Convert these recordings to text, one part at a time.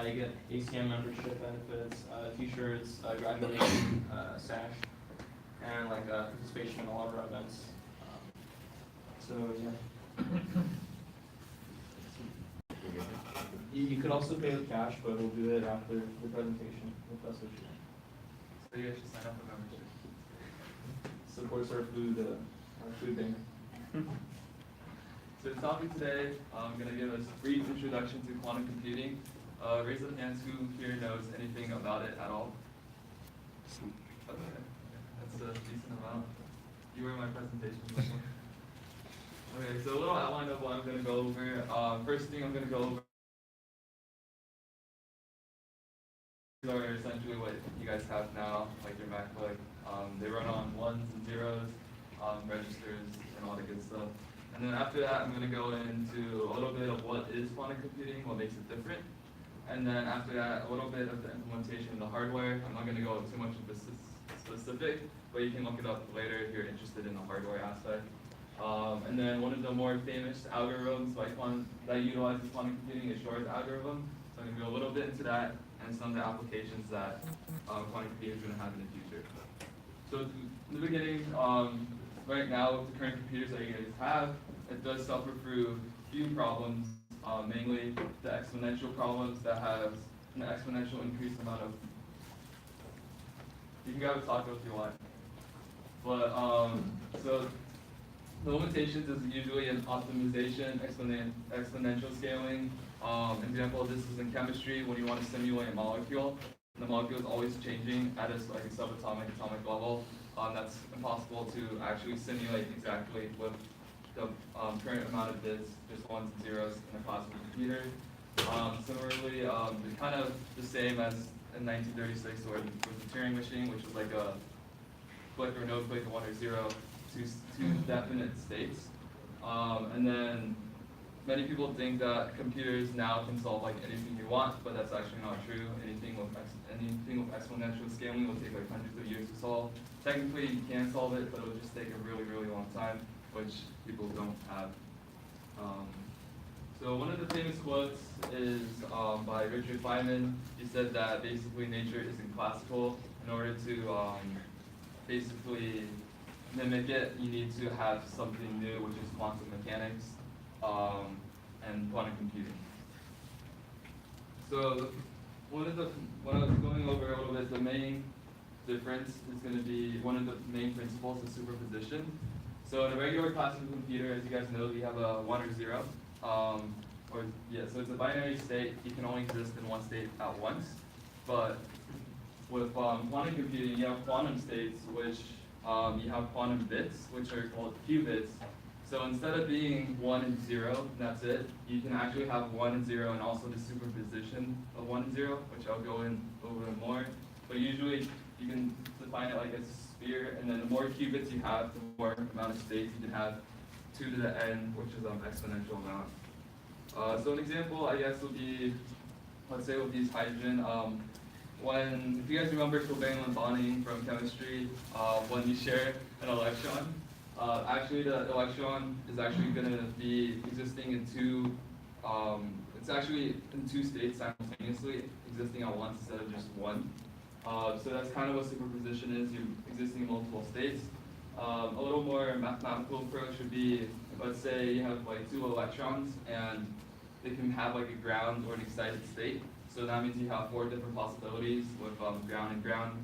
You get ACM membership benefits, t-shirts, graduation sash, and like participation in a lot of our events. So yeah. You could also pay with cash, but we'll do it after the presentation if that's what you want. So you guys should sign up for membership. Supports our food bank. So the topic today, I'm going to give us a brief introduction to quantum computing. Raise up hands who here knows anything about it at all. Okay, that's a decent amount. You were in my presentation before. Okay, so a little outline of what I'm going to go over. First thing I'm going to go over are essentially what you guys have now, like your MacBook. They run on ones and zeros, registers, and all the good stuff. And then after that, I'm going to go into a little bit of what is quantum computing, what makes it different. And then after that, a little bit of the implementation of the hardware. I'm not going to go too much of the specific, but you can look it up later if you're interested in the hardware aspect. And then one of the more famous algorithms that utilizes quantum computing is Shor's algorithm. So I'm going to go a little bit into that and some of the applications that quantum computing is going to have in the future. So in the beginning, right now with the current computers that you guys have, it does suffer through a few problems, mainly the exponential problems that have an exponential increased amount of. You can grab a taco if you want. But so the limitations is usually in optimization, exponential scaling. Example of this is in chemistry when you want to simulate a molecule. The molecule is always changing at a subatomic atomic level. That's impossible to actually simulate exactly with the current amount of bits, just ones and zeros in a classical computer. Similarly, kind of the same as in 1936 with the Turing machine, which was like a click or no click, a 1 or 0, two definite states. And then many people think that computers now can solve like anything you want, but that's actually not true. Anything with exponential scaling will take like hundreds of years to solve. Technically, you can solve it, but it will just take a really, really long time, which people don't have. So one of the famous quotes is by Richard Feynman. He said that basically nature isn't classical. In order to basically mimic it, you need to have something new, which is quantum mechanics and quantum computing. So when I was going over a little bit, the main difference is going to be one of the main principles is superposition. So in a regular classical computer, as you guys know, you have a 1 or 0. So it's a binary state. You can only exist in one state at once. But with quantum computing, you have quantum states, which you have quantum bits, which are called qubits. So instead of being 1 and 0, that's it, you can actually have 1 and 0 and also the superposition of 1 and 0, which I'll go in over more. But usually you can define it like a sphere, and then the more qubits you have, the more amount of states you can have 2 to the n, which is an exponential amount. So an example, I guess, would be, let's say with these hydrogen, if you guys remember covalent bonding from chemistry, when you share an electron, actually the electron is actually going to be existing in two states simultaneously, existing at once instead of just one. So that's kind of what superposition is. You're existing in multiple states. A little more mathematical approach would be, let's say you have like 2 electrons and they can have like a ground or an excited state. So that means you have 4 different possibilities with ground and ground,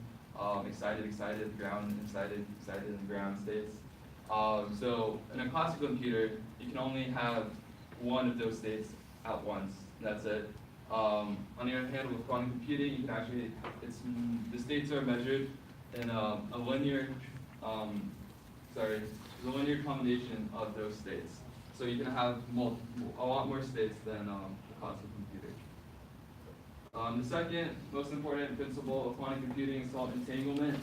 excited, ground, excited, and ground states. So in a classical computer, you can only have one of those states at once. That's it. On the other hand, with quantum computing, you can actually, the states are measured in a linear combination of those states. So you can have a lot more states than a classical computer. The second most important principle of quantum computing is called entanglement.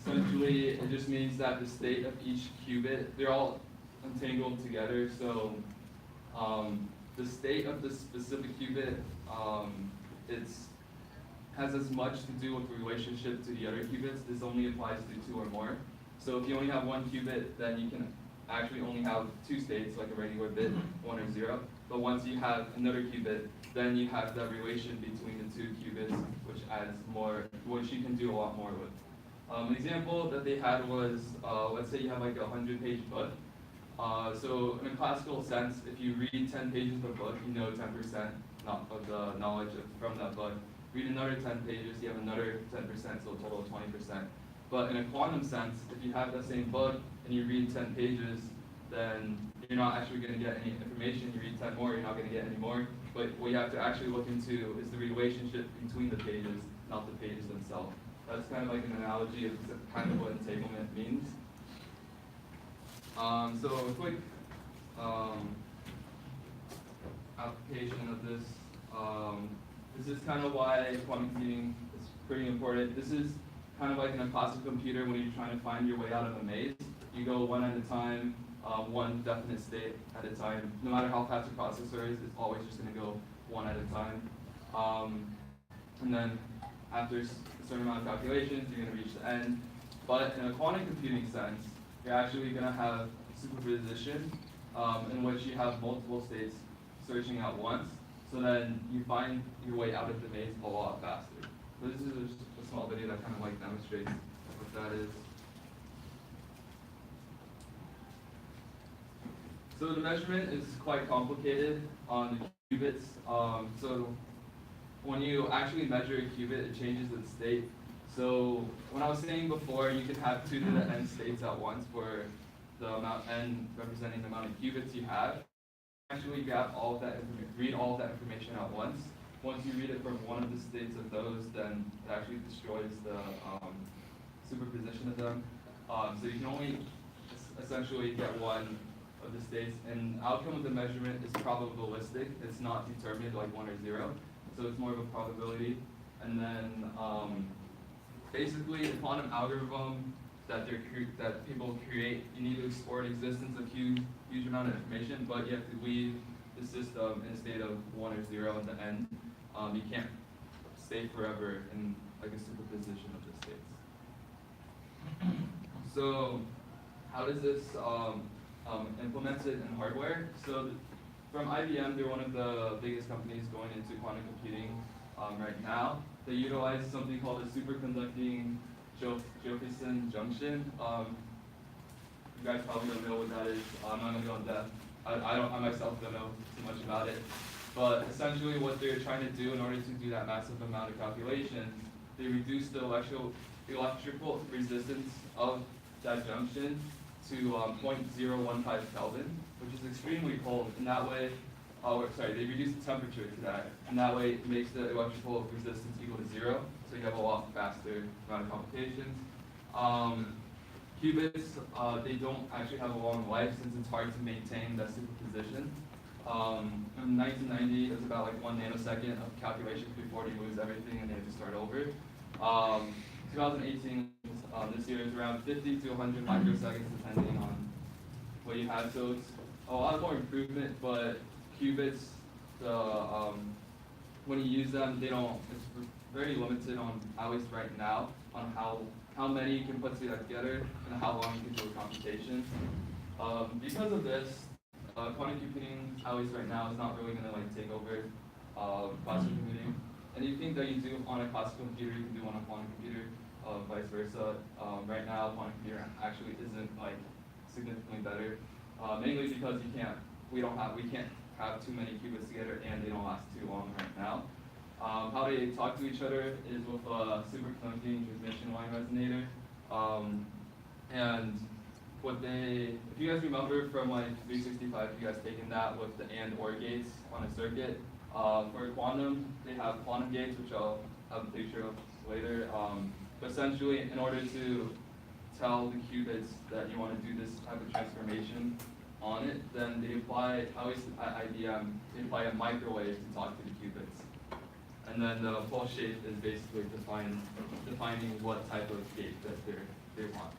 Essentially, it just means that the state of each qubit, they're all entangled together. So the state of the specific qubit, has as much to do with the relationship to the other qubits. This only applies to 2 or more. So if you only have 1 qubit, then you can actually only have 2 states, like a regular bit, 1 or 0. But once you have another qubit, then you have the relation between the two qubits, which adds more, which you can do a lot more with. An example that they had was, let's say you have like a 100-page book. So in a classical sense, if you read 10 pages of a book, you know 10% of the knowledge from that book. Read another 10 pages, you have another 10%, so a total of 20%. But in a quantum sense, if you have the same book and you read 10 pages, then you're not actually going to get any information. You read 10 more, you're not going to get any more. But what you have to actually look into is the relationship between the pages, not the pages themselves. That's kind of like an analogy of kind of what entanglement means. So a quick application of this. This is kind of why quantum computing is pretty important. This is kind of like in a classical computer when you're trying to find your way out of a maze. You go one at a time, one definite state at a time. No matter how fast your processor is, it's always just going to go one at a time. And then after a certain amount of calculations, you're going to reach the end. But in a quantum computing sense, you're actually going to have superposition in which you have multiple states searching at once. So then you find your way out of the maze a lot faster. So this is just a small video that kind of like demonstrates what that is. So the measurement is quite complicated on the qubits. So when you actually measure a qubit, it changes its state. So when I was saying before, you can have 2 to the n states at once for the amount n representing the amount of qubits you have. Actually grab all of that, read all of that information at once. Once you read it from one of the states of those, then it actually destroys the superposition of them. So you can only essentially get one of the states, and outcome of the measurement is probabilistic. It's not determined like 1 or 0, so it's more of a probability. And then basically the quantum algorithm that people create, you need to explore the existence of huge amount of information, but you have to leave the system in a state of 1 or 0 at the end. You can't stay forever in like a superposition of the states. So how does this implemented in hardware? So from IBM, they're one of the biggest companies going into quantum computing right now. They utilize something called a superconducting Josephson junction. You guys probably don't know what that is. I'm not going to go in depth. I myself don't know too much about it. But essentially what they're trying to do in order to do that massive amount of calculations, they reduce the electrical resistance of that junction to 0.015 Kelvin, which is extremely cold. And that way, they reduce the temperature to that. And that way it makes the electrical resistance equal to 0. So you have a lot faster amount of computations. Qubits, they don't actually have a long life since it's hard to maintain that superposition. In 1990, it was about like 1 nanosecond of calculations before they lose everything and they have to start over. 2018, this year is around 50 to 100 microseconds depending on what you have. So it's a lot more improvement, but qubits, when you use them, it's very limited on, at least right now, on how many you can put together and how long you can do a computation. Because of this, quantum computing, at least right now, is not really going to like take over classical computing. Anything that you do on a classical computer, you can do on a quantum computer, vice versa. Right now, quantum computer actually isn't like significantly better, mainly because we can't have too many qubits together, and they don't last too long right now. How they talk to each other is with a superconducting transmission line resonator. And if you guys remember from like 365, you guys taken that with the and or gates on a circuit. For quantum, they have quantum gates, which I'll have a picture of later. But essentially, in order to tell the qubits that you want to do this type of transformation on it, then they apply, at least at IBM, they apply a microwave to talk to the qubits. And then the pulse shape is basically defining what type of gate that they want.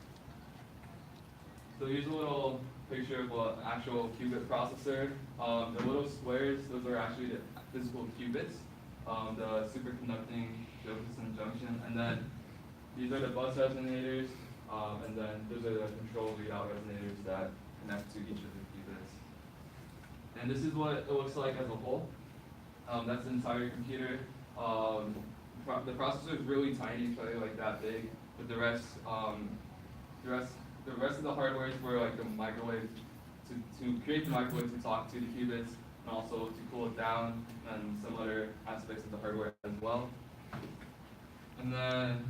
So here's a little picture of an actual qubit processor. The little squares, those are actually the physical qubits, the superconducting Josephson junction. And then these are the bus resonators, and then those are the control readout resonators that connect to each of the qubits. And this is what it looks like as a whole. That's the entire computer. The processor is really tiny, probably like that big, but the rest of the hardware is for like the microwave to create the microwave to talk to the qubits, and also to cool it down, and some other aspects of the hardware as well. And then,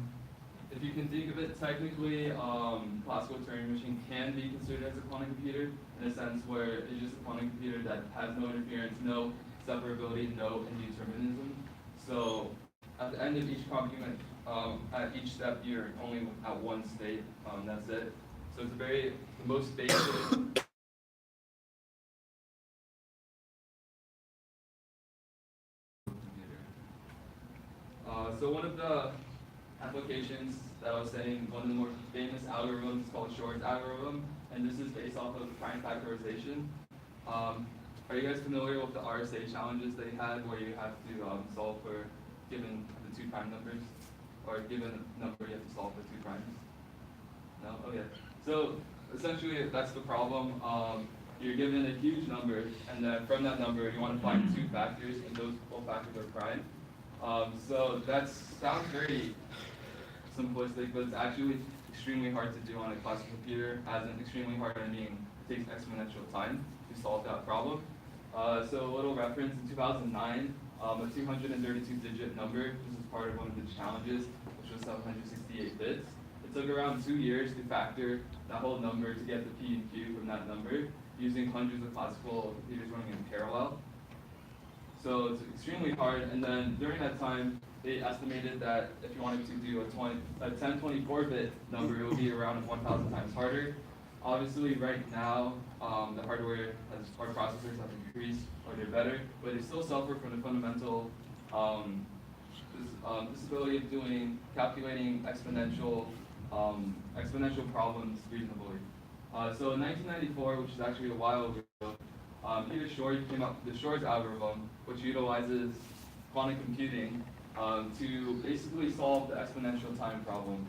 if you can think of it technically, classical Turing machine can be considered as a quantum computer in a sense where it's just a quantum computer that has no interference, no separability, no indeterminism. So at the end of each argument, at each step, you're only at one state. That's it. So it's the most basic. So one of the applications that I was saying, one of the more famous algorithms is called Shor's algorithm, and this is based off of prime factorization. Are you guys familiar with the RSA challenges they had, where you have to solve for given the 2 prime numbers, or given a number you have to solve for 2 primes? No? Okay. So essentially, that's the problem. You're given a huge number, and then from that number, you want to find 2 factors, and those both factors are prime. So that sounds very simplistic, but it's actually extremely hard to do on a classical computer, as in extremely hard, I mean it takes exponential time to solve that problem. So a little reference, in 2009, a 232-digit number, this is part of one of the challenges, which was 768 bits. It took around 2 years to factor that whole number to get the P and Q from that number, using hundreds of classical computers running in parallel. So it's extremely hard, and then during that time, they estimated that if you wanted to do a 1024-bit number, it would be around 1,000 times harder. Obviously, right now, the hardware our processors have increased, or they're better, but they still suffer from the fundamental disability of calculating exponential problems reasonably. So in 1994, which is actually a while ago, Peter Shor came up with the Shor's algorithm, which utilizes quantum computing to basically solve the exponential time problem.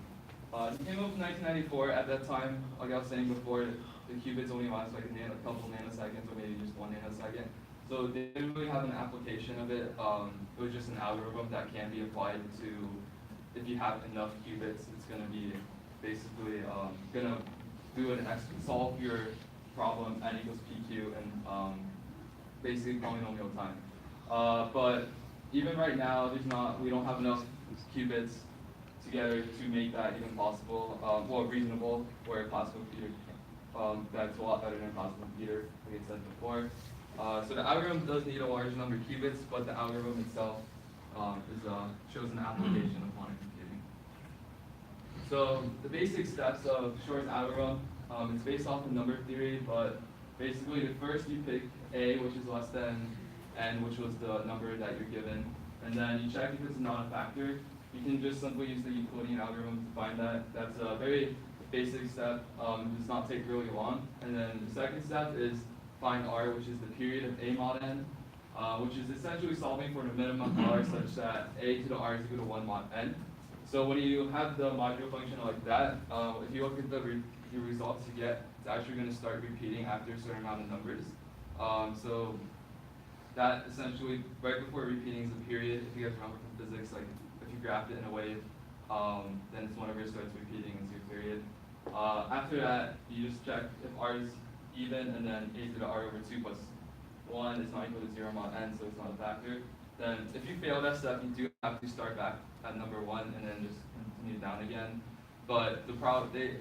It came up in 1994. At that time, like I was saying before, the qubits only last like a couple nanoseconds, or maybe just 1 nanosecond. So they didn't really have an application of it. It was just an algorithm that can be applied to, if you have enough qubits, it's going to be basically going to solve your problem n equals pq and basically polynomial time. But even right now, we don't have enough qubits together to make that even possible, well, reasonable for a classical computer. That's a lot better than a classical computer, like I said before. So the algorithm does need a large number of qubits, but the algorithm itself shows an application of quantum computing. So the basic steps of Shor's algorithm, it's based off of number theory, but basically the first you pick a, which is less than n, which was the number that you're given, and then you check if it's not a factor. You can just simply use the Euclidean algorithm to find that. That's a very basic step. It does not take really long. And then the second step is find r, which is the period of a mod n, which is essentially solving for the minimum r such that a to the r is equal to 1 mod n. So when you have the modular function like that, if you look at the results you get, it's actually going to start repeating after a certain amount of numbers. So that essentially, right before repeating is a period. If you guys remember from physics, like if you graph it in a wave, then it's whenever it starts repeating into a period. After that, you just check if r is even, and then a to the r over 2 plus 1 is not equal to 0 mod n, so it's not a factor. Then if you fail that step, you do have to start back at number 1 and then just continue down again. But the problem, they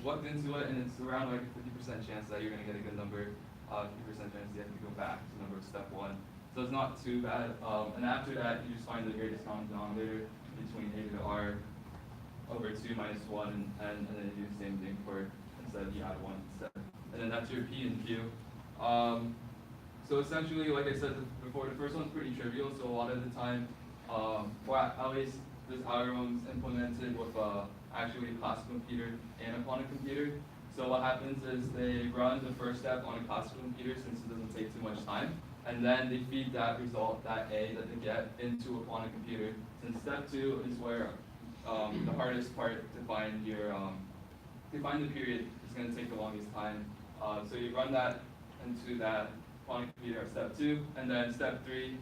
looked into it, and it's around like a 50% chance that you're going to get a good number, 50% chance you have to go back to number step 1. So it's not too bad. And after that, you just find the greatest common denominator between a to the r over 2 minus 1, and then you do the same thing for, instead you add 1 instead. And then that's your p and q. So essentially, like I said before, the first one's pretty trivial, so a lot of the time, well, at least this algorithm is implemented with actually a classical computer and a quantum computer. So what happens is they run the first step on a classical computer, since it doesn't take too much time, and then they feed that result, that a that they get, into a quantum computer. Since step 2 is where the hardest part to find your to find the period is going to take the longest time. So you run that, and into that quantum computer at step 2, and then step 3,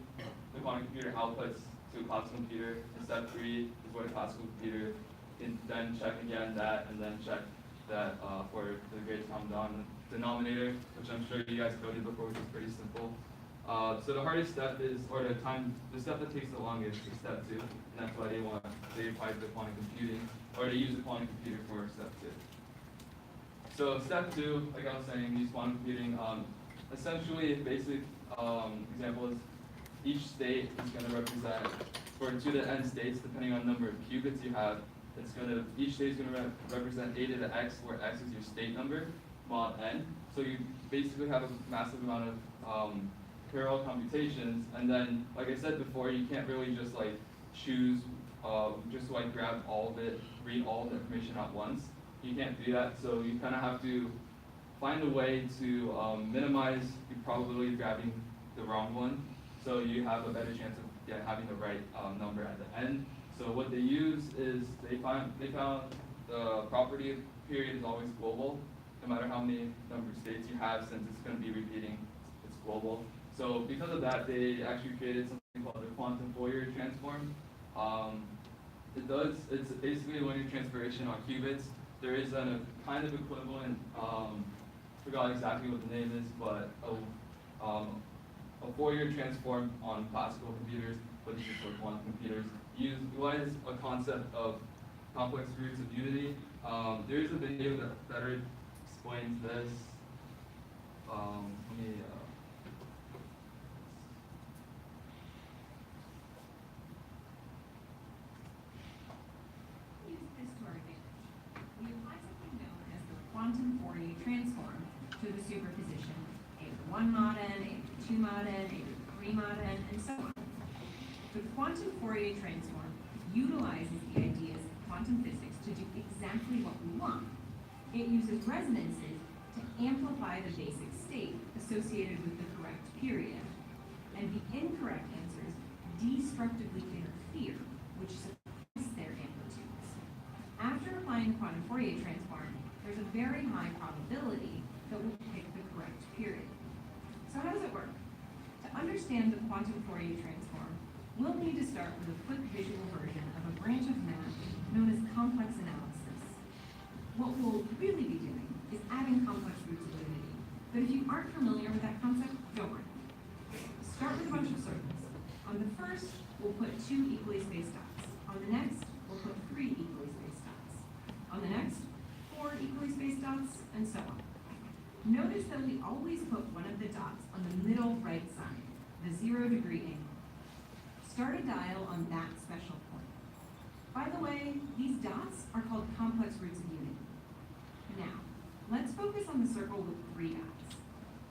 the quantum computer outputs to a classical computer, and step 3 is where the classical computer can then check again that, and then check that for the greatest common denominator, which I'm sure you guys coded before, which is pretty simple. So the hardest step is, or the step that takes the longest is step 2, and that's why they apply the quantum computing, or they use the quantum computer for step 2. So step 2, like I was saying, use quantum computing. Essentially, basic example is each state is going to represent, for to the n states, depending on the number of qubits you have, each state is going to represent a to the x, where x is your state number, mod n. So you basically have a massive amount of parallel computations, and then, like I said before, you can't really just like choose, just like grab all of it, read all of the information at once. You can't do that, so you kind of have to find a way to minimize the probability of grabbing the wrong one, so you have a better chance of having the right number at the end. So what they use is they found the property of period is always global, no matter how many number of states you have, since it's going to be repeating, it's global. So because of that, they actually created something called the quantum Fourier transform. It's basically a linear transformation on qubits. There is a kind of equivalent, forgot exactly what the name is, but a Fourier transform on classical computers, but this is for quantum computers, utilize a concept of complex roots of unity. There is a video that better explains this. Let me, use this to our advantage. We apply something known as the quantum Fourier transform to the superposition, a to the 1 mod n, a to the 2 mod n, a to the 3 mod n, and so on. The quantum Fourier transform utilizes the ideas of quantum physics to do exactly what we want. It uses resonances to amplify the basic state associated with the correct period, and the incorrect answers destructively interfere, which suppress their amplitudes. After applying the quantum Fourier transform, there's a very high probability that we'll pick the correct period. So how does it work? To understand the quantum Fourier transform, we'll need to start with a quick visual version of a branch of math known as complex analysis. What we'll really be doing is adding complex roots of unity. But if you aren't familiar with that concept, don't worry. Start with a bunch of circles. On the first, we'll put 2 equally spaced dots. On the next, we'll put 3 equally spaced dots. On the next, 4 equally spaced dots, and so on. Notice that we always put one of the dots on the middle right side, the 0-degree angle. Start a dial on that special point. By the way, these dots are called complex roots of unity. Now, let's focus on the circle with 3 dots.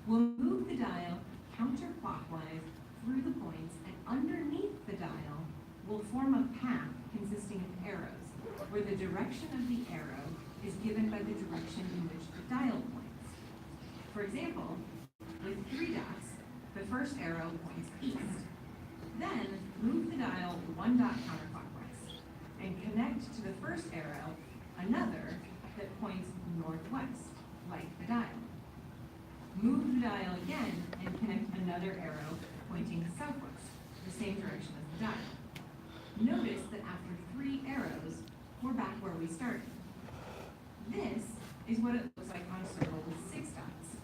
We'll move the dial counterclockwise through the points, and underneath the dial, we'll form a path consisting of arrows, where the direction of the arrow is given by the direction in which the dial points. For example, with 3 dots, the first arrow points east. Then, move the dial 1 dot counterclockwise, and connect to the first arrow another that points northwest, like the dial. Move the dial again and connect another arrow pointing southwest, the same direction as the dial. Notice that after 3 arrows, we're back where we started. This is what it looks like on a circle with 6 dots.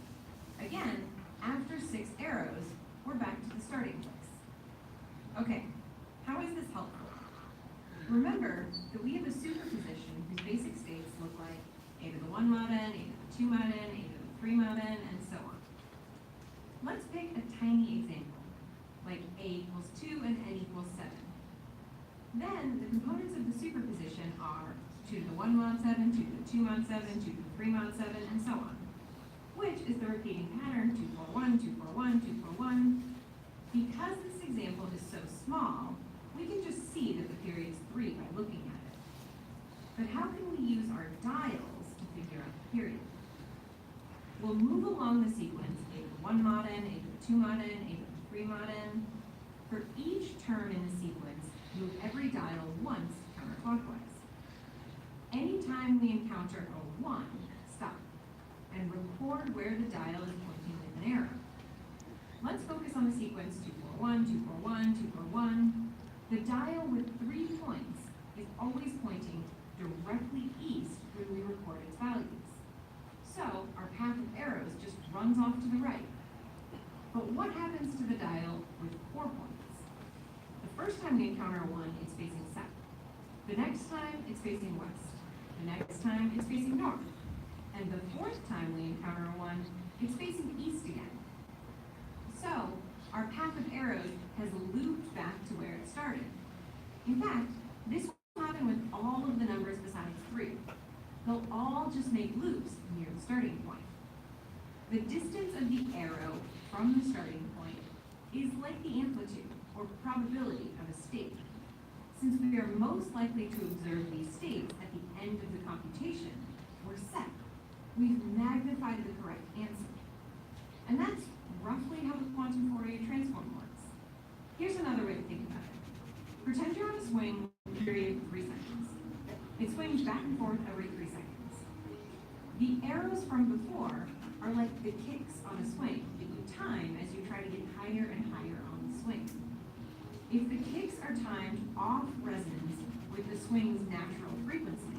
Again, after 6 arrows, we're back to the starting place. Okay, how is this helpful? Remember that we have a superposition whose basic states look like a to the 1 mod n, a to the 2 mod n, a to the 3 mod n, and so on. Let's pick a tiny example, like a equals 2 and n equals 7. Then the components of the superposition are 2 to the 1 mod 7, 2 to the 2 mod 7, 2 to the 3 mod 7, and so on, which is the repeating pattern 2, 4, 1, 2, 4, 1, 2, 4, 1. Because this example is so small, we can just see that the period is 3 by looking at it. But how can we use our dials to figure out the period? We'll move along the sequence a to the 1 mod n, a to the 2 mod n, a to the 3 mod n. For each term in the sequence, move every dial once counterclockwise. Anytime we encounter a 1, stop and record where the dial is pointing in the an arrow. Let's focus on the sequence 241, 241, 241. The dial with 3 points is always pointing directly east when we record its values. So our path of arrows just runs off to the right. But what happens to the dial with 4 points? The first time we encounter 1, it's facing south. The next time, it's facing west. The next time, it's facing north. And the 4th time we encounter 1, it's facing east again. So our path of arrows has looped back to where it started. In fact, this will happen with all of the numbers besides 3. They'll all just make loops near the starting point. The distance of the arrow from the starting point is like the amplitude or probability of a state. Since we are most likely to observe these states at the end of the computation, we're set. We've magnified the correct answer. And that's roughly how the quantum Fourier transform works. Here's another way to think about it. Pretend you're on a swing with a period of 3 seconds. It swings back and forth every 3 seconds. The arrows from before are like the kicks on a swing that you time as you try to get higher and higher on the swing. If the kicks are timed off resonance with the swing's natural frequency,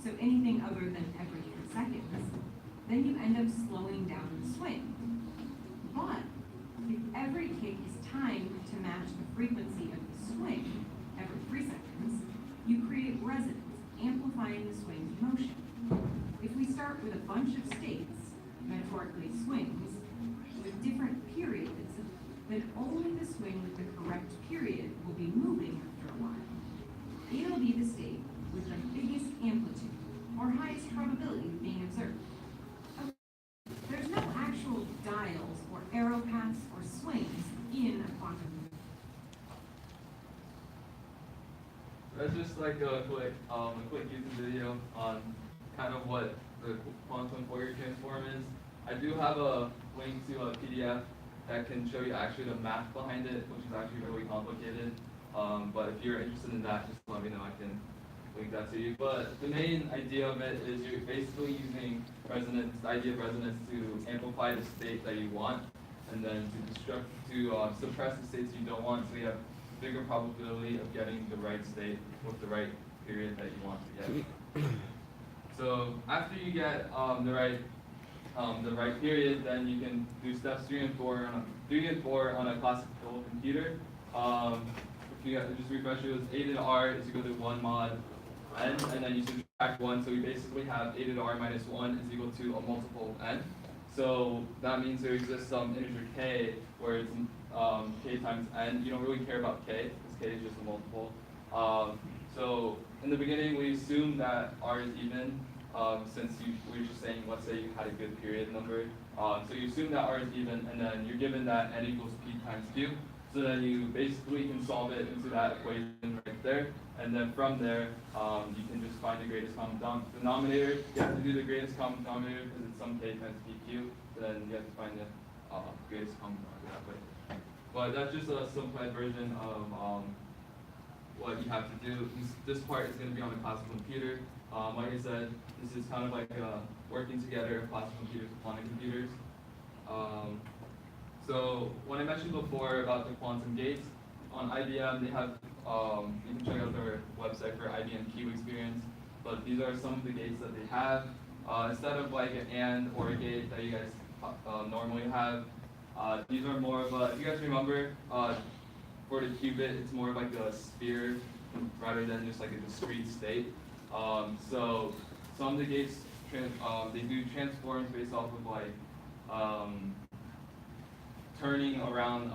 so anything other than every 3 seconds, then you end up slowing down the swing. But if every kick is timed to match the frequency of the swing every 3 seconds, you create resonance, amplifying the swing's motion. If we start with a bunch of states, metaphorically swings, with different periods, then only the swing with the correct period will be moving after a while. It'll be the state with the biggest amplitude, or highest probability of being observed. Okay. There's no actual dials, or arrow paths, or swings in a quantum. That's just like a quick YouTube video on kind of what the quantum Fourier transform is. I do have a link to a PDF that can show you actually the math behind it, which is actually really complicated. But if you're interested in that, just let me know. I can link that to you. But the main idea of it is you're basically using resonance, the idea of resonance, to amplify the state that you want, and then to suppress the states you don't want, so you have bigger probability of getting the right state with the right period that you want to get. So after you get the right period, then you can do steps 3 and 4 on a classical computer. If you just refresh it, it was a to the r is equal to 1 mod n, and then you subtract 1, so we basically have a to the r minus 1 is equal to a multiple of n. So that means there exists some integer k where it's k times n. You don't really care about k, because k is just a multiple. So in the beginning, we assume that r is even, since we were just saying, let's say you had a good period number. So you assume that r is even, and then you're given that n equals p times q. So then you basically can solve it into that equation right there. And then from there, you can just find the greatest common denominator. You have to do the greatest common denominator because it's some k times pq. Then you have to find the greatest common denominator that way. But that's just a simplified version of what you have to do. This part is going to be on a classical computer. Like I said, this is kind of like working together classical computers with quantum computers. So when I mentioned before about the quantum gates, on IBM they have, you can check out their website for IBM Q experience, but these are some of the gates that they have. Instead of like an AND or a gate that you guys normally have, these are more of a, if you guys remember, for the qubit, it's more of like a sphere rather than just like a discrete state. So some of the gates, they do transforms based off of like turning around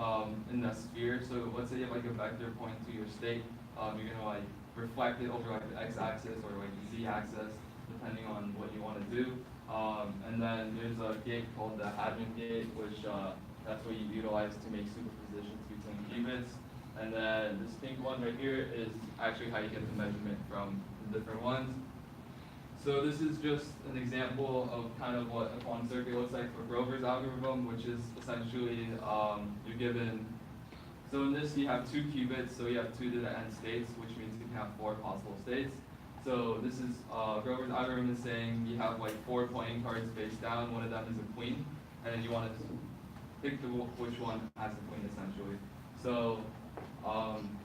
in the sphere. So let's say you have like a vector pointing to your state, you're gonna like reflect it over like the x-axis or like the z-axis, depending on what you want to do. And then there's a gate called the Hadron gate, which that's what you utilize to make superpositions between qubits. And then this pink one right here is actually how you get the measurement from the different ones. So this is just an example of kind of what a quantum circuit looks like for Grover's algorithm, which is essentially you're given, so in this you have 2 qubits, so you have 2 to the n states, which means you can have 4 possible states. So this is Grover's algorithm is saying you have like 4 playing cards face down, one of them is a queen. and then you want to pick which one has the point essentially. So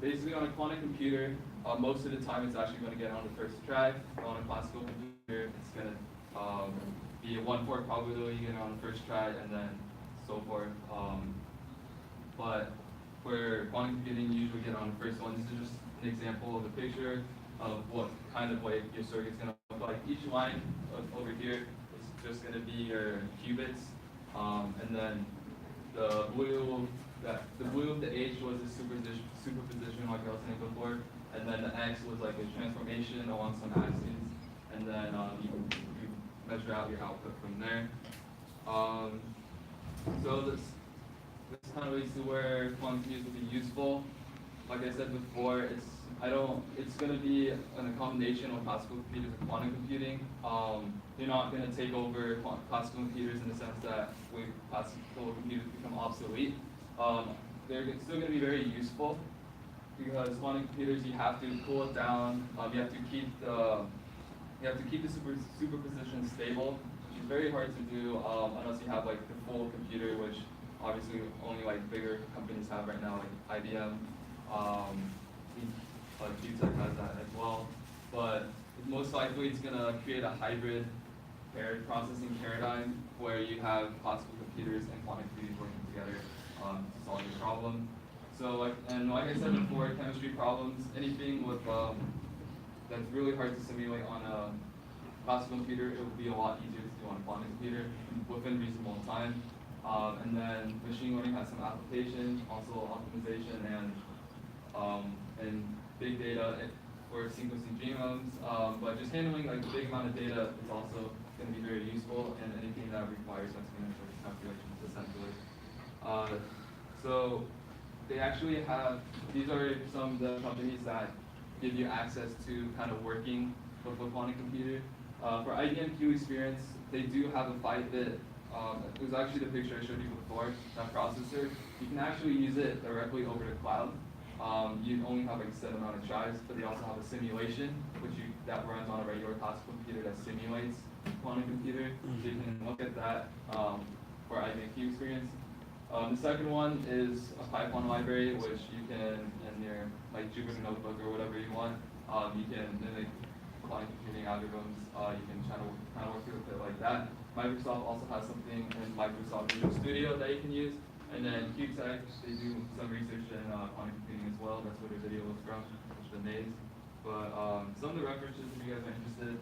basically on a quantum computer, most of the time it's actually going to get on the first try. On a classical computer, it's going to be a 1/4 probability getting on the first try, and then so forth. But for quantum computing, you usually get on the first one. This is just an example of a picture of what kind of way your circuit's going to look like. Each line over here is just going to be your qubits, and then the blue of the H was the superposition, like I was saying before, and then the X was like a transformation along some axes, and then you measure out your output from there. So this kind of leads to where quantum computers will be useful. Like I said before, it's going to be in a combination with classical computers and quantum computing. They're not going to take over classical computers in the sense that when classical computers become obsolete. They're still going to be very useful because quantum computers, you have to cool it down. You have to keep the superposition stable, which is very hard to do unless you have like the full computer, which obviously only like bigger companies have right now, like IBM. QTech has that as well, but most likely it's going to create a hybrid processing paradigm where you have classical computers and quantum computers working together to solve your problem. So like I said before, chemistry problems, anything with that's really hard to simulate on a classical computer, it would be a lot easier to do on a quantum computer within reasonable time. And then machine learning has some application, also optimization and big data for sequencing genomes. But just handling like a big amount of data is also going to be very useful, and anything that requires exponential calculations essentially. So they actually have, these are some of the companies that give you access to kind of working with a quantum computer. For IBM Q Experience, they do have a 5-bit, it was actually the picture I showed you before, that processor. You can actually use it directly over the cloud. You only have like a set amount of tries, but they also have a simulation, that runs on a regular classical computer that simulates quantum computer. So you can look at that for IBM Q Experience. The second one is a Python library, which you can, in your like Jupyter Notebook or whatever you want, you can mimic quantum computing algorithms. You can kind of work with it like that. Microsoft also has something in Microsoft Visual Studio that you can use. And then QTech, they do some research in quantum computing as well. That's where their video was from, which is the maze. But some of the references, if you guys are interested,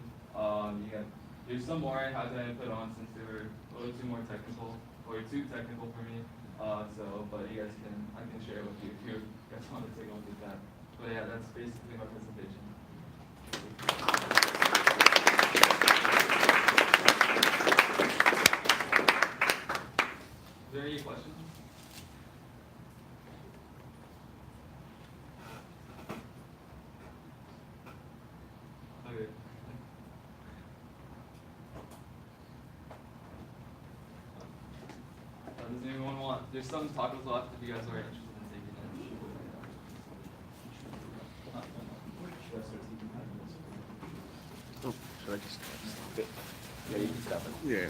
there's some more I had to put on since they were a little too more technical, or too technical for me. But you guys I can share it with you if you guys want to take a look at that. But yeah, that's basically my presentation. Is there any questions? Okay. Does anyone want? There's some tacos left if you guys are interested in taking it. Oh, should I just stop it? Yeah, you can stop it. Yeah.